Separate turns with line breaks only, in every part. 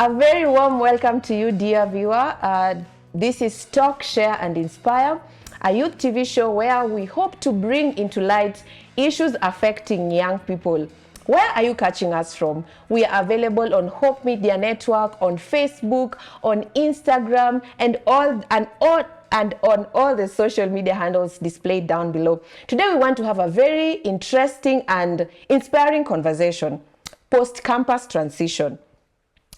A very warm welcome to you, dear viewer. This is Talk, Share and Inspire, a youth TV show where we hope to bring into light issues affecting young people. Where are you catching us from? We are available on Hope Media Network, on Facebook, on Instagram, and on all the social media handles displayed down below. Today we want to have a very interesting and inspiring conversation, post-campus transition.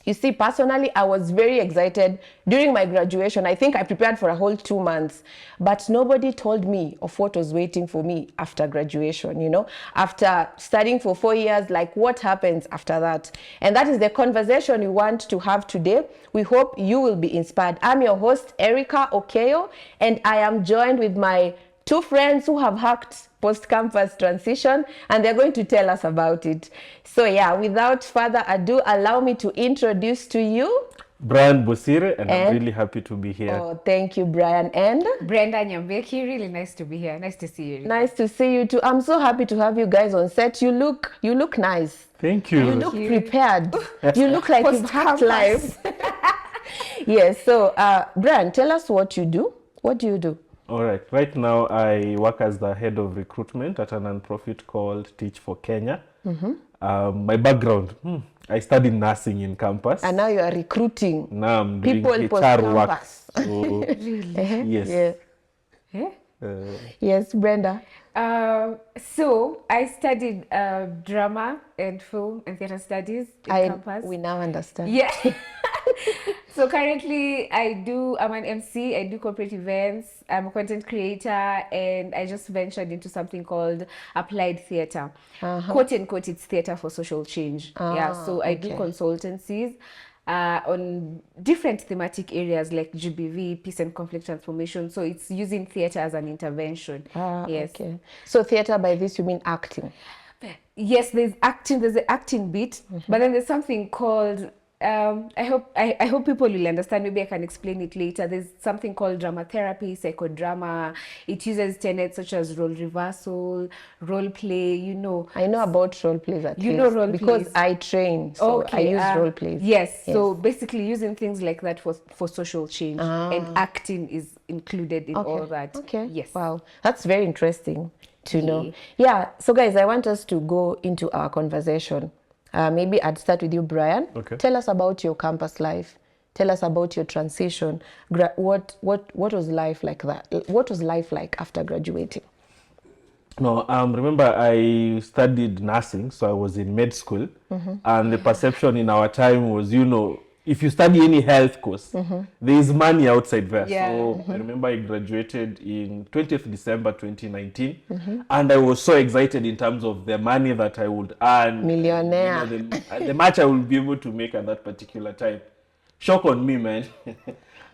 You see, personally, I was very excited during my graduation. I think I prepared for a whole 2 months, but nobody told me of what was waiting for me after graduation, you know, after studying for 4 years, like what happens after that. And that is the conversation we want to have today. We hope you will be inspired. I'm your host, Erica Okeyo, and I am joined with my two friends who have hacked post-campus transition, and they're going to tell us about it. So yeah, without further ado, allow me to introduce to you
Brian Bosire, and I'm really happy to be here.
Oh, thank you, Brian. And
Brenda Nyambeki, really nice to be here. Nice to see you.
Nice to see you too. I'm so happy to have you guys on set. You look nice.
Thank you.
You look prepared. You look like you've hacked life. Yes. So, Brian, tell us what you do. What do you do?
All right. Right now, I work as the head of recruitment at a non-profit called Teach for Kenya. My background, I studied nursing in campus.
And now you are recruiting
Now I'm doing
people
HR work.
post-campus.
So,
Really?
yes.
Yeah. Yes, Brenda.
So I studied drama and film and theatre studies in campus.
We now understand.
Yeah. So currently I'm an MC, I do corporate events, I'm a content creator, and I just ventured into something called applied theatre. Quote unquote, it's theatre for social change. So I do consultancies on different thematic areas like GBV, peace and conflict transformation. So it's using theatre as an intervention. Yes.
Okay. So theatre, by this you mean acting?
Yes, there's the acting bit, but then there's something called I hope people will understand. Maybe I can explain it later. There's something called drama therapy, psychodrama. It uses tenets such as role reversal, role play. You know,
I know about role plays at least.
know role
because
plays.
I train, so I use role plays.
Yes, so basically using things like that for social change, and acting is included in all that.
Okay.
Yes.
Wow, that's very interesting to know. Yeah. So guys, I want us to go into our conversation. Maybe I'd start with you, Brian.
Okay.
Tell us about your campus life. Tell us about your transition. What was life like that? What was life like after graduating?
No, remember I studied nursing, so I was in med school, and the perception in our time was, you know, if you study any health course, there is money outside there.
Yeah.
So I remember I graduated in 20th December 2019, and I was so excited in terms of the money that I would earn.
Millionaire.
You know, the much I would be able to make at that particular time. Shock on me, man.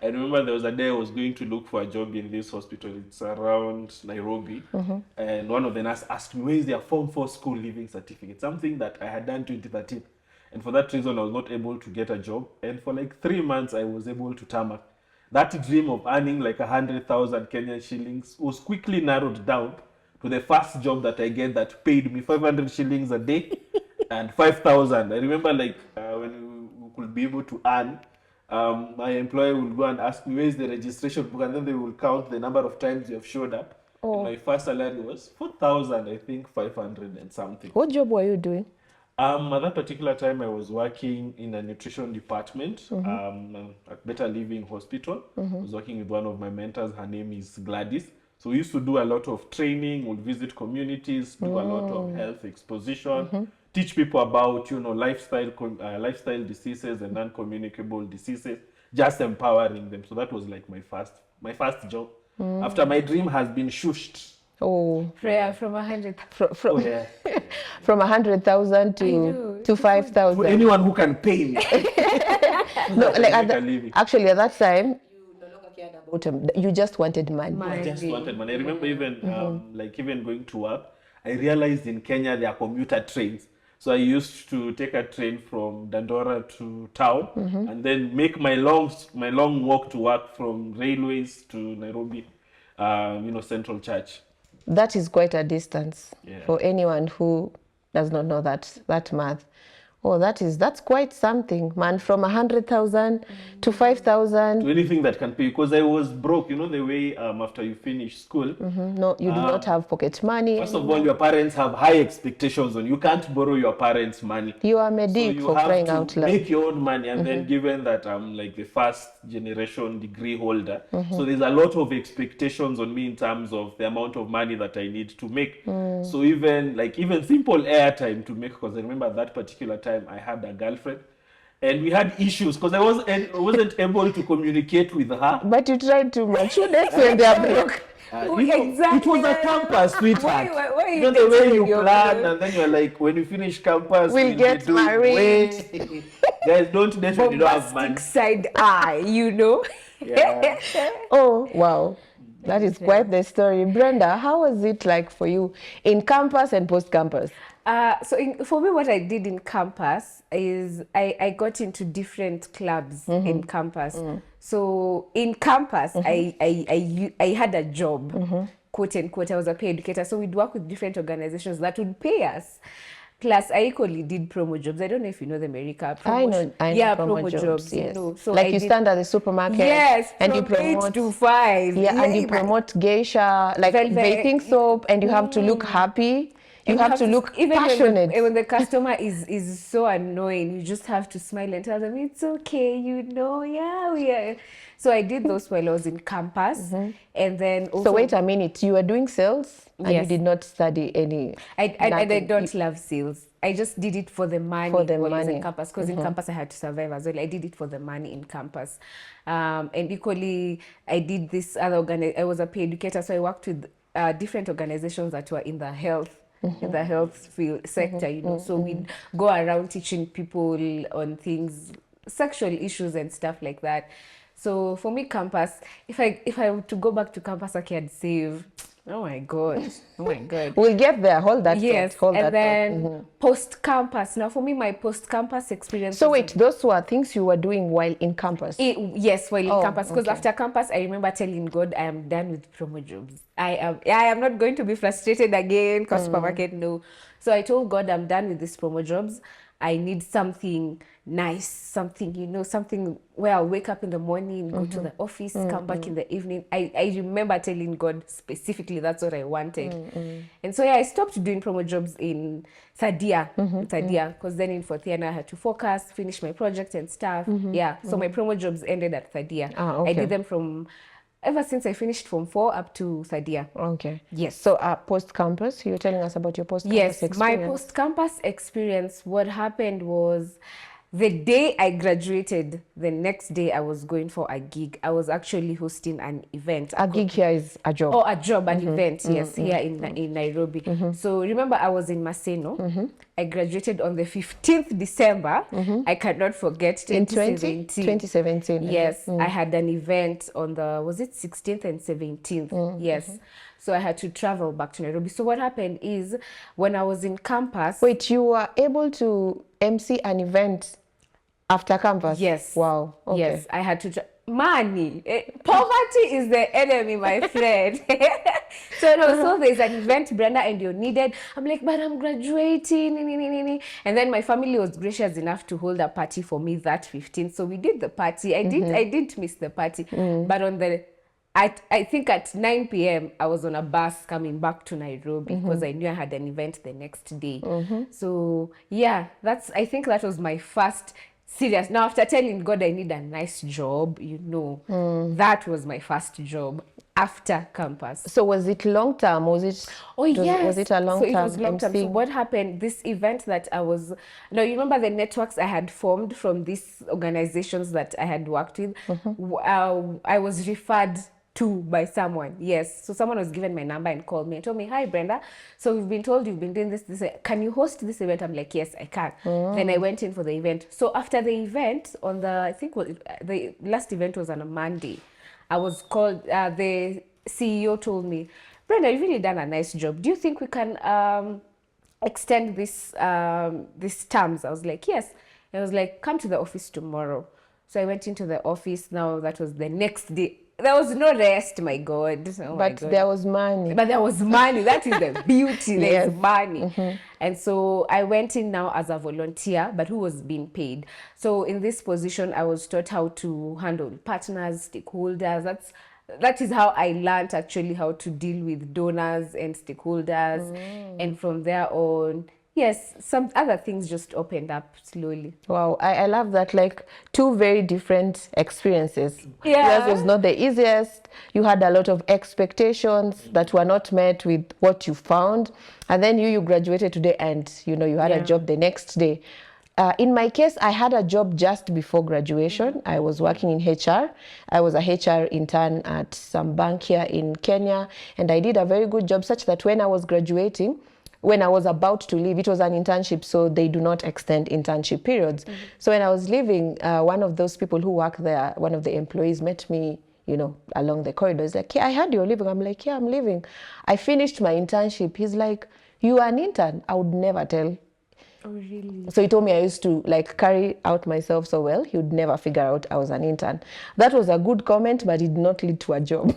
I remember there was a day I was going to look for a job in this hospital. It's around Nairobi. And one of the nurses asked me, where is their Form 4 school leaving certificate? Something that I had done 2013. And for that reason, I was not able to get a job. And for like 3 months, I was able to tarmac. That dream of earning like 100,000 Kenyan shillings was quickly narrowed down to the first job that I get that paid me 500 shillings a day and 5,000. I remember like when we could be able to earn, my employer will go and ask me, where is the registration book? And then they will count the number of times you have showed up. And my first salary was 4,000, I think 500 and something.
What job were you doing?
At that particular time, I was working in a nutrition department at Better Living Hospital. I was working with one of my mentors. Her name is Gladys. So we used to do a lot of training, we'd visit communities, do a lot of health exposition, teach people about, you know, lifestyle diseases and non-communicable diseases, just empowering them. So that was like my first job. After my dream has been shushed.
Prayer from 100.
From 100,000 to 5,000.
For anyone who can pay me.
No, like actually at that time, you no longer cared about them. You just wanted money.
I just wanted money. I remember even even going to work, I realized in Kenya there are commuter trains. So I used to take a train from Dandora to town and then make my long walk to work from railways to Nairobi, Central Church.
That is quite a distance for anyone who does not know that math. Oh, that's quite something, man. From 100,000 to 5,000.
To anything that can pay, because I was broke. You know the way after you finish school,
No, you do not have pocket money.
first of all, your parents have high expectations on you. You can't borrow your parents' money.
You are
So
medic
you
for
have
crying
to
out loud.
make your own money, and then given that I'm like the first generation degree holder, so there's a lot of expectations on me in terms of the amount of money that I need to make. So even simple airtime to make, because I remember at that particular time I had a girlfriend, and we had issues because I wasn't able to communicate with her.
But you tried to mature them when they are broke.
It was a campus, sweetheart.
Why
You know the way you plan, and then you're like, when you finish campus,
We'll get
be doing
married.
Wait. Guys, don't date when you don't have money.
Bombastic side eye, you know.
Yeah.
Oh, wow. That is quite the story. Brenda, how was it like for you in campus and post-campus?
For me, what I did in campus is I got into different clubs in campus. So in campus, I had a job, quote unquote. I was a peer educator. So we'd work with different organizations that would pay us. Plus, I equally did promo jobs. I don't know if you know them, Erika.
I know
promo jobs.
Yes.
You know. So
like
I
you
did,
stand at the supermarket,
yes,
and you
from 8
promote
to 5.
Yeah, and you promote geisha, like
Velvet.
bathing soap, and you have to look happy. You have to look passionate.
When the customer is so annoying, you just have to smile and tell them it's okay, you know, yeah, we are. So I did those while I was in campus, and then also.
So wait a minute, you were doing sales, and you
Yes.
did not study any.
I don't love sales. I just did it for the money
For the
while I was
money.
in campus, because in campus I had to survive as well. I did it for the money in campus, and equally I did this other I was a peer educator, so I worked with different organizations that were in the health. In the health field sector, you know, so we'd go around teaching people on things, sexual issues and stuff like that. So for me, campus, if I were to go back to campus, I could save. Oh my god! Oh my god!
We'll get there. Hold that.
Yes,
thought. Hold
and
that.
then post-campus. Now, for me, my post-campus experience.
So
was
wait, those were things you were doing while in campus.
yes, while in
Oh,
campus, because
okay.
after campus, I remember telling God, I am done with promo jobs. I am not going to be frustrated again because supermarket, no. So I told God, I'm done with these promo jobs. I need something nice, something, you know, something where I'll wake up in the morning, go to the office, come back in the evening. I remember telling God specifically that's what I wanted. And so, yeah, I stopped doing promo jobs in third year, because then in fourth year now I had to focus, finish my project and stuff. Yeah, so my promo jobs ended at third year.
Ah, okay.
I did them from ever since I finished from 4 up to third year.
Okay.
Yes.
So post-campus, you were telling us about your post-campus
Yes,
experience.
my post-campus experience, what happened was the day I graduated, the next day I was going for a gig. I was actually hosting an event.
A gig here is a job.
Oh, a job, an event, yes, here in Nairobi. So remember, I was in Maseno. I graduated on the 15th December. I cannot forget,
in
2017.
2017.
Yes, I had an event on the, was it 16th and 17th? Yes. So I had to travel back to Nairobi. So what happened is, when I was in campus...
Wait, you were able to MC an event after campus?
Yes.
Wow. Okay.
Yes, I had to... Money. Poverty is the enemy, my friend. So there's an event, Brenda, and you're needed. I'm like, but I'm graduating. And then my family was gracious enough to hold a party for me that 15th. So we did the party. I didn't miss the party. But on the... I think at 9 p.m. I was on a bus coming back to Nairobi because I knew I had an event the next day. So yeah, I think that was my first serious. Now, after telling God I need a nice job, you know, that was my first job after campus.
So was it long term? Was it?
Yes.
Was it a long term?
So it was long term. So what happened? This event that I was, now you remember the networks I had formed from these organizations that I had worked with. I was referred to by someone. Yes, so someone was given my number and called me and told me, hi Brenda, so we've been told you've been doing this, can you host this event? I'm like, yes, I can. Then I went in for the event. So after the event, on the, I think the last event was on a Monday, I was called, the CEO told me, Brenda, you've really done a nice job. Do you think we can extend this terms? I was like, yes. I was like, come to the office tomorrow. So I went into the office. Now that was the next day. there was no rest, my God. Oh my
But
God.
there was money.
But there was money. That is the beauty. There's
Yes.
money. And so I went in now as a volunteer, but who was being paid. So in this position, I was taught how to handle partners, stakeholders. That is how I learned actually how to deal with donors and stakeholders. And from there on, yes, some other things just opened up slowly.
Wow, I love that. Like two very different experiences.
Yeah.
Yours was not the easiest. You had a lot of expectations that were not met with what you found. And then you graduated today and, you had a
Yeah.
job the next day. In my case, I had a job just before graduation. I was working in HR. I was a HR intern at some bank here in Kenya. And I did a very good job such that when I was graduating, when I was about to leave, it was an internship, so they do not extend internship periods. So when I was leaving, one of those people who work there, one of the employees met me, along the corridors, like, yeah, I heard you're leaving. I'm like, yeah, I'm leaving. I finished my internship. He's like, you are an intern? I would never tell.
Oh, really?
So he told me I used to carry out myself so well, he would never figure out I was an intern. That was a good comment, but it did not lead to a job.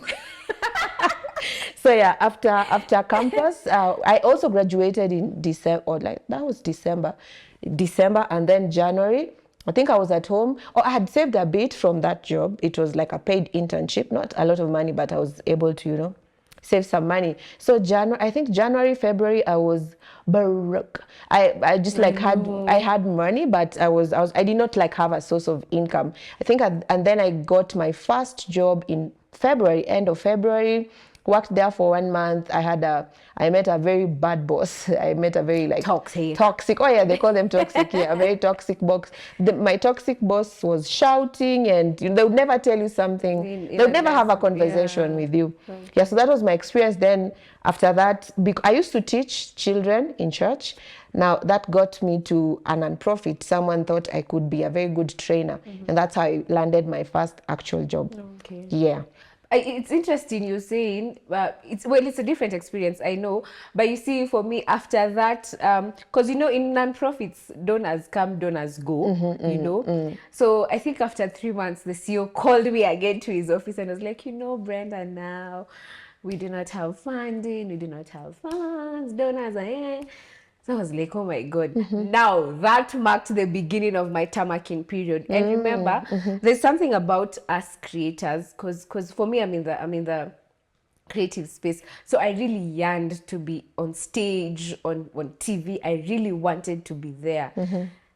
So yeah, after campus, I also graduated in December, or that was December, and then January. I think I was at home. I had saved a bit from that job. It was like a paid internship, not a lot of money, but I was able to, save some money. So I think January, February, I was broke. I just I had money, but I did not have a source of income. I think, and then I got my first job in February, end of February. Worked there for 1 month. I met a very bad boss. I met a very toxic. Oh yeah, they call them toxic. Yeah, a very toxic boss. My toxic boss was shouting, and they would never tell you something. They would never have a conversation with you. Yeah, so that was my experience. Then after that, I used to teach children in church. Now that got me to a non-profit. Someone thought I could be a very good trainer, and that's how I landed my first actual job.
Okay.
Yeah.
It's interesting you're saying, it's a different experience, I know, but you see, for me, after that, because in non-profits, donors come, donors go, So I think after 3 months, the CEO called me again to his office and was like, Brenda, now we do not have funding, we do not have funds, donors are here. So I was like, oh my God. Now that marked the beginning of my tamaking period. And remember, there's something about us creators, because for me, I'm in the creative space. So I really yearned to be on stage, on TV. I really wanted to be there.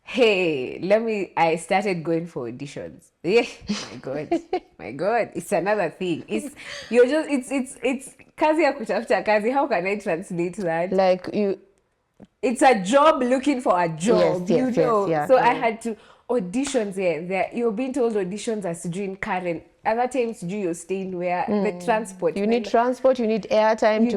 Hey, I started going for auditions. Yeah, my God, it's another thing. It's kazi ya kutafuta kazi. How can I translate that? It's a job looking for a job,
yes, yeah.
So I had to auditions there. You're being told auditions are doing Karen. Other times you're staying where the transport.
You need transport, you need airtime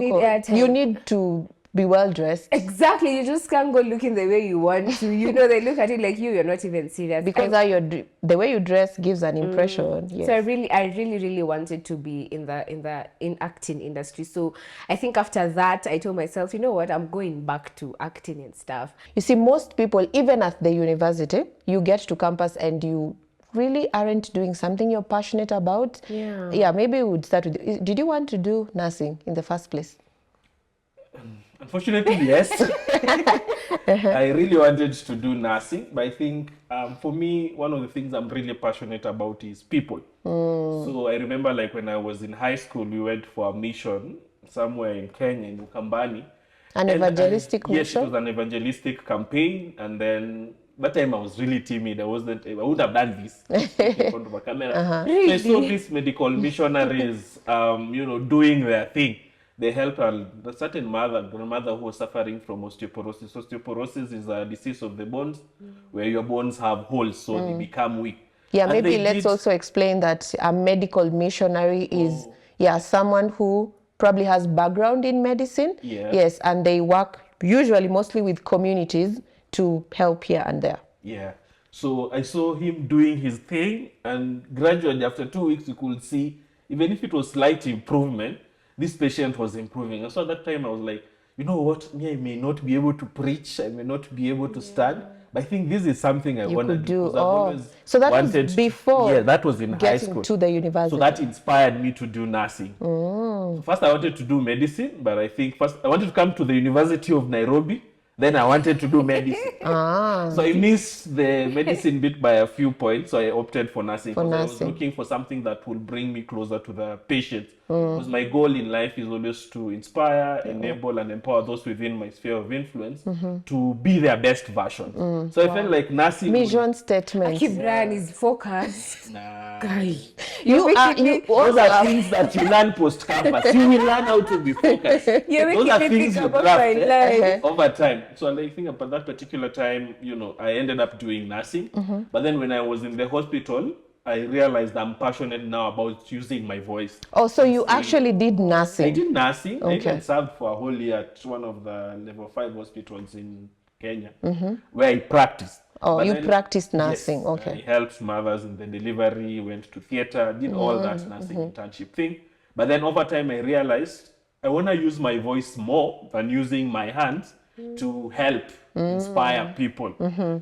you need to be well dressed.
Exactly. You just can't go looking the way you want to. They look at it like you're not even serious.
Because the way you dress gives an impression. Yes.
So I really wanted to be in acting industry. So I think after that, I told myself, you know what, I'm going back to acting and stuff.
You see, most people, even at the university, you get to campus and you really aren't doing something you're passionate about. Yeah, maybe we would start with, did you want to do nursing in the first place?
Unfortunately, yes. I really wanted to do nursing, but I think for me, one of the things I'm really passionate about is people. So I remember when I was in high school, we went for a mission somewhere in Kenya, in Ukambani.
An evangelistic mission?
Yes, it was an evangelistic campaign, and then that time I was really timid. I would have done this in front of a camera. So I saw these medical missionaries, doing their thing. They helped a certain grandmother who was suffering from osteoporosis. Osteoporosis is a disease of the bones where your bones have holes, so they become weak.
Yeah, and maybe let's also explain that a medical missionary is someone who probably has background in medicine.
Yeah.
Yes, and they work usually mostly with communities to help here and there.
Yeah. So I saw him doing his thing, and gradually after 2 weeks you could see, even if it was slight improvement, this patient was improving. And so at that time I was like, you know what, I may not be able to preach, I may not be able to stand, But I think this is something I
You
want to
could
do.
do.
'Cause I've always
So that was
wanted to-
before
yeah, that was in high
getting
school.
to the university.
So that inspired me to do nursing. First, I wanted to do medicine, but I think first I wanted to come to the University of Nairobi. Then I wanted to do medicine. So I missed the medicine bit by a few points. So I opted for nursing.
For
because I was
nursing.
looking for something that will bring me closer to the patient. Because my goal in life is always to inspire, enable, and empower those within my sphere of influence to be their best version. So I felt like nursing.
Mission statement.
Aki Brian is focused.
Nah.
Guy.
You
Those
also
are
have
things that you learn post-campus. You will learn how to be focused.
You're
Those
making
are
me
things
think
you
about
graft
my life.
over time. So I think about that particular time, I ended up doing nursing. But then when I was in the hospital, I realized I'm passionate now about using my voice.
Oh, so you actually did
I
nursing.
did nursing. I
Okay.
even served for a whole year at one of the level 5 hospitals in Kenya, where I practiced.
Oh,
But
you
then-
practiced nursing.
Yes,
Okay.
I helped mothers in the delivery, went to theater, did all that nursing internship thing. But then over time, I realized I want to use my voice more than using my hands to help inspire people.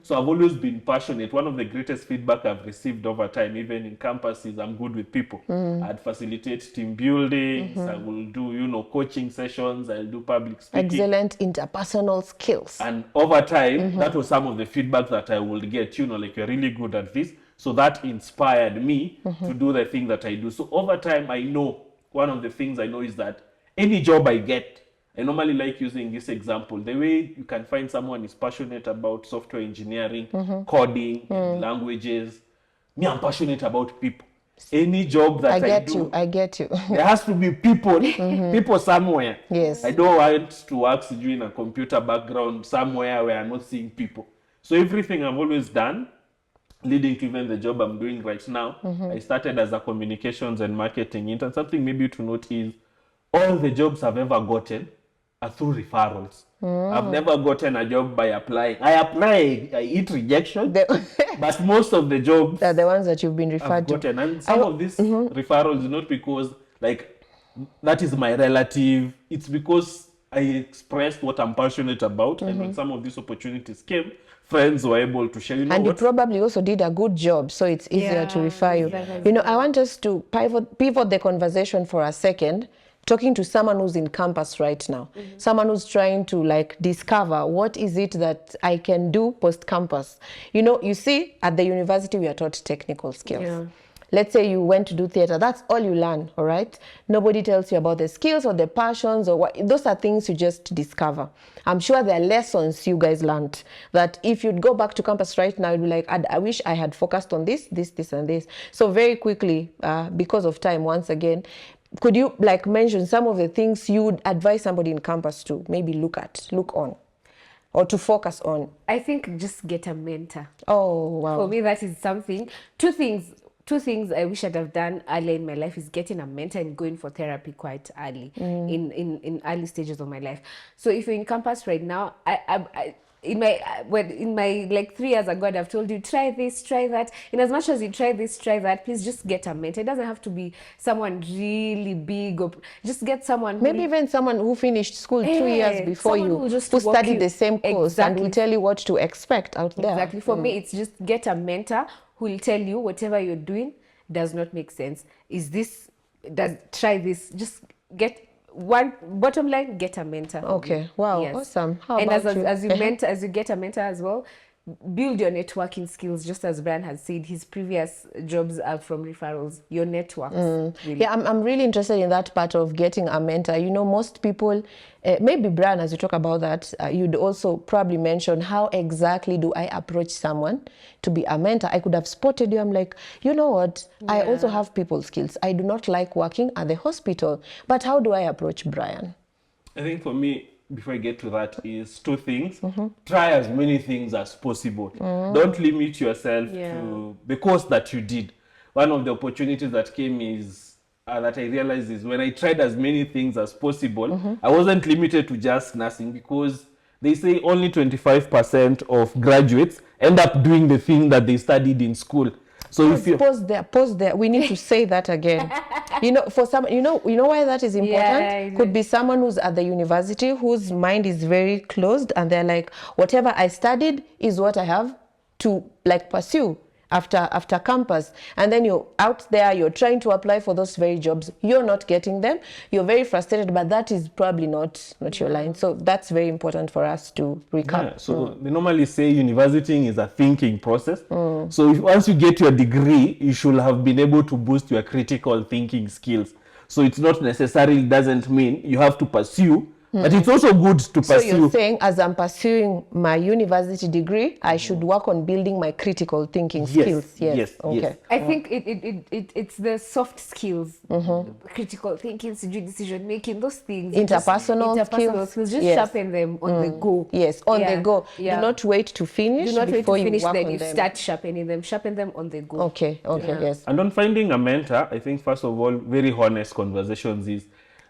So I've always been passionate. One of the greatest feedback I've received over time, even in campus, is I'm good with people. I'd facilitate team buildings. I will do, coaching sessions. I'll do public speaking.
Excellent interpersonal skills.
And over time, that was some of the feedback that I would get, like you're really good at this. So that inspired me to do the thing that I do. So over time, I know one of the things I know is that any job I get, I normally like using this example. The way you can find someone is passionate about software engineering, coding, and languages. Me, I'm passionate about people. Any job that
I get you.
there has to be people somewhere.
Yes.
I don't want to work in a computer background somewhere where I'm not seeing people. So everything I've always done, leading to even the job I'm doing right now, I started as a communications and marketing intern. Something maybe to note is all the jobs I've ever gotten are through referrals. I've never gotten a job by applying. I apply, I eat rejection, but most of the jobs
They're the ones that you've been referred
I've
to.
gotten. And some of these referrals is not because that is my relative. It's because I expressed what I'm passionate about, and when some of these opportunities came, friends were able to share.
And you probably also did a good job, so it's easier to refer you. I want us to pivot the conversation for a second, talking to someone who's in campus right now, someone who's trying to discover what is it that I can do post-campus. You see, at the university, we are taught technical skills.
Yeah.
Let's say you went to do theater, that's all you learn, all right? Nobody tells you about the skills or the passions or what. Those are things you just discover. I'm sure there are lessons you guys learned that if you'd go back to campus right now, you'd be like, I wish I had focused on this, and this. So very quickly, because of time, once again, could you mention some of the things you would advise somebody in campus to maybe look on, or to focus on?
I think just get a mentor.
Oh, wow.
For me, that is something. Two things I wish I'd have done early in my life is getting a mentor and going for therapy quite early in early stages of my life. So if you're in campus right now, in my 3 years ago, I've told you, try this, try that. In as much as you try this, try that, please just get a mentor. It doesn't have to be someone really big, or just get someone
maybe even someone who finished school 2 years before
someone
you,
who just
who
walk
studied
you-
the same course and will
Exactly.
tell you what to expect out there.
Exactly. For me, it's just get a mentor who will tell you whatever you're doing does not make sense. Try this. Just get one bottom line, get a mentor.
Okay. Wow. Awesome. How
And
about you?
as you get a mentor as well, build your networking skills. Just as Brian has said, his previous jobs are from referrals. Your networks. Really.
Yeah, I'm really interested in that part of getting a mentor. Most people, maybe Brian, as you talk about that, you'd also probably mention how exactly do I approach someone to be a mentor. I could have spotted you. I'm like, you know what? I also have people skills. I do not like working at the hospital, but how do I approach Brian?
I think for me, before I get to that, is two things. Try as many things as possible. Don't limit yourself to the course that you did. One of the opportunities that came is that I realized is when I tried as many things as possible, I wasn't limited to just nursing, because they say only 25% of graduates end up doing the thing that they studied in school. So if you
pause there. We need to say that again. For some, why that is important? Could be someone who's at the university whose mind is very closed, and they're like, whatever I studied is what I have to pursue after campus. And then you're out there, you're trying to apply for those very jobs, you're not getting them, you're very frustrated, but that is probably not your line. So that's very important for us to recap.
So they normally say university is a thinking process. So once you get your degree, you should have been able to boost your critical thinking skills. So it's not necessarily doesn't mean you have to pursue, but it's also good to pursue.
So you're saying, as I'm pursuing my university degree, I should work on building my critical thinking skills.
Yes.
Okay.
I think it's the soft skills, critical thinking, decision making, those things.
Interpersonal skills.
Just sharpen them on the go.
Yes, on the go.
Yeah.
Do not wait to finish.
Do not wait to finish,
you work
then
on
you
them.
start sharpening them. Sharpen them on the go.
Okay, yes.
And on finding a mentor, I think first of all, very honest conversations is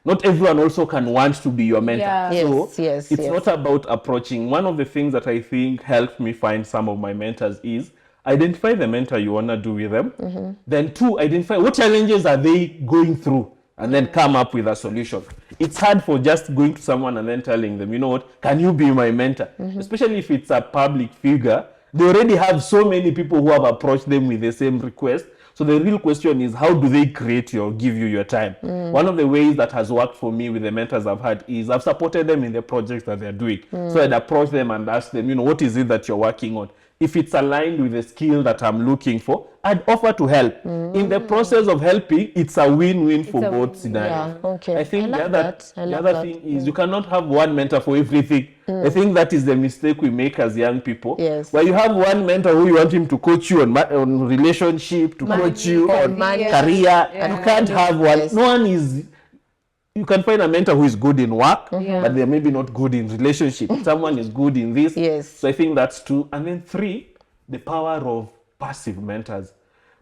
not everyone also can want to be your mentor.
Yeah.
So
Yes.
it's not about approaching. One of the things that I think helped me find some of my mentors is identify the mentor you want to do with them. Then 2, identify what challenges are they going through, and then come up with a solution. It's hard for just going to someone and then telling them, you know what, can you be my mentor? Especially if it's a public figure. They already have so many people who have approached them with the same request. So the real question is, how do they create or give you your time? One of the ways that has worked for me with the mentors I've had is I've supported them in the projects that they're doing. So I'd approach them and ask them, what is it that you're working on? If it's aligned with the skill that I'm looking for, I'd offer to help. In the process of helping, it's a win-win for both scenarios.
Yeah, okay.
I think
I
the other thing is you cannot have one mentor for everything. I think that is the mistake we make as young people.
Yes.
Where you have one mentor who you want him to coach you on relationship, to coach you on career. You can't have one.
Yes.
No one is... You can find a mentor who is good in work, but they're maybe not good in relationship. Someone is good in this.
Yes.
So I think that's 2. And then 3, the power of passive mentors.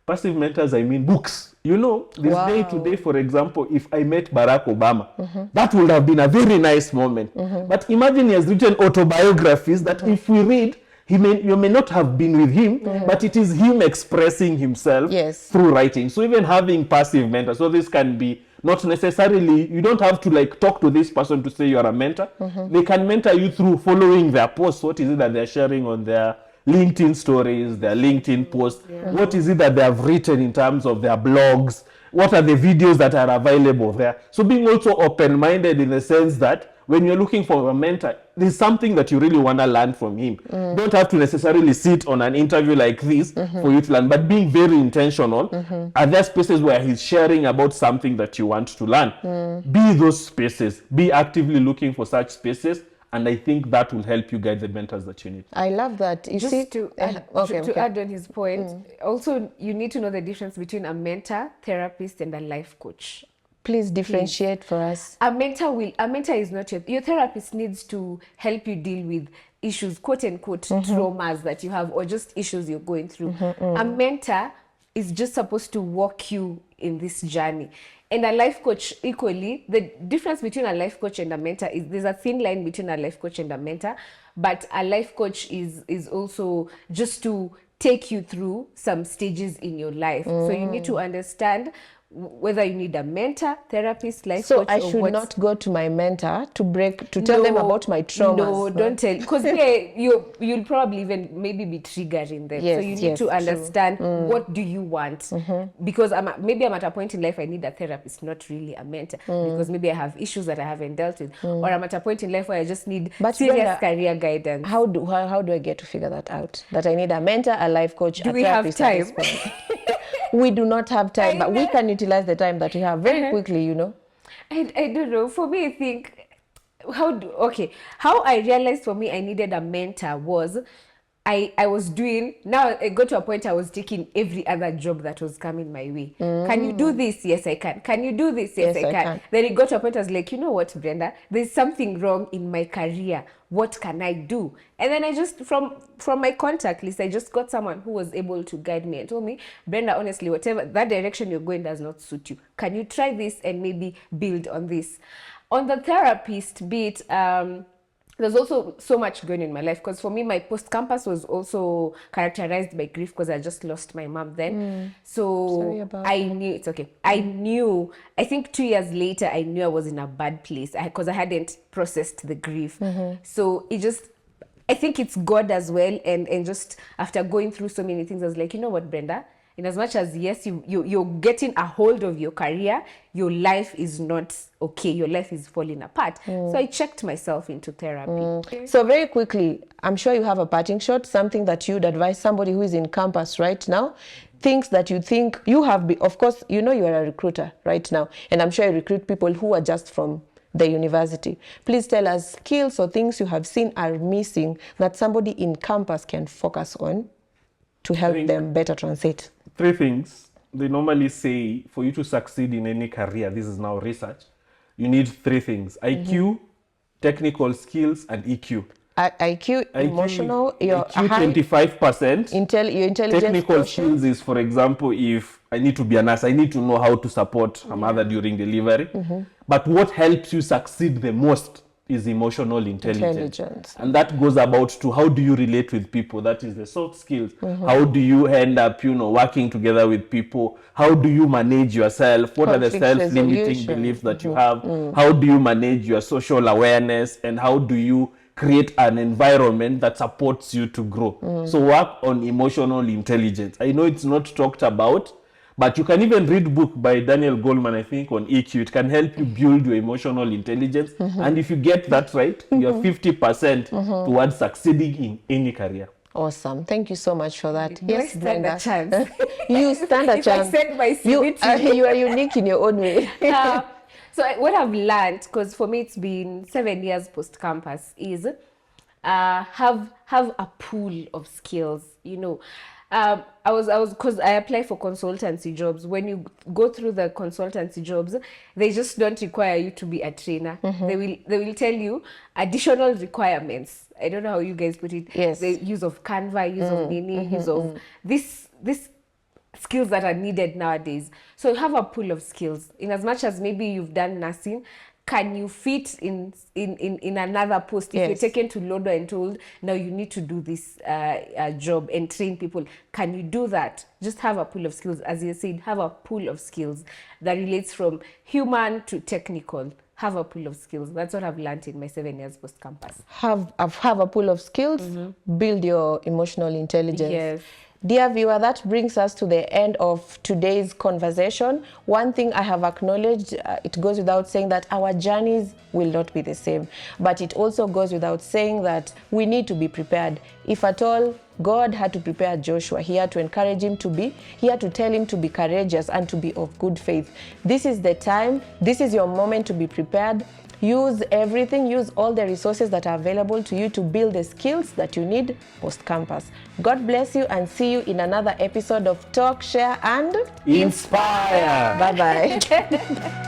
Passive mentors, I mean books. This day today, for example, if I met Barack Obama, that would have been a very nice moment. But imagine he has written autobiographies that if we read, you may not have been with him, but it is him expressing himself through writing. So even having passive mentors, so this can be not necessarily, you don't have to talk to this person to say you are a mentor. They can mentor you through following their posts. What is it that they're sharing on their LinkedIn stories, their LinkedIn posts? What is it that they have written in terms of their blogs? What are the videos that are available there? So being also open-minded in the sense that when you're looking for a mentor, there's something that you really want to learn from him. Don't have to necessarily sit on an interview like this for you to learn, but being very intentional. Are there spaces where he's sharing about something that you want to learn? Be those spaces. Be actively looking for such spaces. And I think that will help you guide the mentors that you need.
I love that.
To add on his point, also you need to know the difference between a mentor, therapist, and a life coach.
Please differentiate for us.
A mentor is not your therapist. Needs to help you deal with issues, quote unquote, traumas that you have, or just issues you're going through. A mentor is just supposed to walk you in this journey. And a life coach, equally, the difference between a life coach and a mentor is there's a thin line between a life coach and a mentor, but a life coach is also just to take you through some stages in your life. So you need to understand whether you need a mentor, therapist, life coach.
So I should not go to my mentor to tell them about my traumas.
No, don't tell, because you'll probably even maybe be triggering them.
Yes,
so you need to understand what do you want, because maybe I'm at a point in life I need a therapist, not really a mentor, because maybe I have issues that I haven't dealt with, or I'm at a point in life where I just need serious career guidance.
How do I get to figure that out? That I need a mentor, a life coach,
a therapist. Do we have
time? We do not have time, but we can utilize the time that we have very quickly,
I don't know. For me, I think how I realized for me I needed a mentor was I was doing, now I got to a point I was taking every other job that was coming my way. Can you do this? Yes, I can. Can you do this? Yes, I can. Then it got to a point I was like, you know what, Brenda, there's something wrong in my career. What can I do? And then I just, from my contact list, I just got someone who was able to guide me and told me, Brenda, honestly, whatever, that direction you're going does not suit you. Can you try this and maybe build on this? On the therapist bit, there's also so much going on in my life, because for me, my post-campus was also characterized by grief, because I just lost my mom then. So
Sorry about
I knew, it's okay. I knew, I think 2 years later, I knew I was in a bad place, because I hadn't processed the grief. So it just, I think it's God as well. And just after going through so many things, I was like, you know what, Brenda? In as much as, yes, you're getting a hold of your career, your life is not okay. Your life is falling apart. So I checked myself into therapy.
So very quickly, I'm sure you have a parting shot, something that you'd advise somebody who is in campus right now, things that you think you have, of course, you know you are a recruiter right now, and I'm sure you recruit people who are just from the university. Please tell us skills or things you have seen are missing that somebody in campus can focus on to help them better transit.
3 things. They normally say for you to succeed in any career, this is now research, you need 3 things: IQ, technical skills, and EQ.
IQ, emotional, your
IQ 25%.
your intelligence.
Technical
quotient.
skills is, for example, if I need to be a nurse, I need to know how to support a mother during delivery. But what helps you succeed the most is emotional intelligence. And that goes about to how do you relate with people. That is the soft skills. How do you end up, working together with people? How do you manage yourself? What are the self-limiting beliefs that you have? How do you manage your social awareness? And how do you create an environment that supports you to grow? So work on emotional intelligence. I know it's not talked about, but you can even read book by Daniel Goleman, I think, on EQ. It can help you build your emotional intelligence. And if you get that right, you're 50% towards succeeding in any career.
Awesome. Thank you so much for that.
Do I stand a chance?
You stand a
If
chance.
I send my CV to you.
You are unique in your own way.
So what I've learned, because for me it's been 7 years post-campus, is have a pool of skills. I was because I apply for consultancy jobs. When you go through the consultancy jobs, they just don't require you to be a trainer. They will tell you additional requirements. I don't know how you guys put it.
Yes.
The use of Canva, use of Nini, use of this skills that are needed nowadays. So you have a pool of skills. In as much as maybe you've done nursing, can you fit in another post? If
Yes.
you're taken to Lodo and told, now you need to do this job and train people, can you do that? Just have a pool of skills. As you said, have a pool of skills that relates from human to technical. Have a pool of skills. That's what I've learned in my 7 years post-campus.
Have a pool of skills, build your emotional intelligence.
Yes.
Dear viewer, that brings us to the end of today's conversation. One thing I have acknowledged, it goes without saying that our journeys will not be the same. But it also goes without saying that we need to be prepared. If at all God had to prepare Joshua, he had to encourage him he had to tell him to be courageous and to be of good faith. This is the time, this is your moment to be prepared. Use everything, use all the resources that are available to you to build the skills that you need post-campus. God bless you and see you in another episode of Talk, Share and
Inspire.
Bye-bye.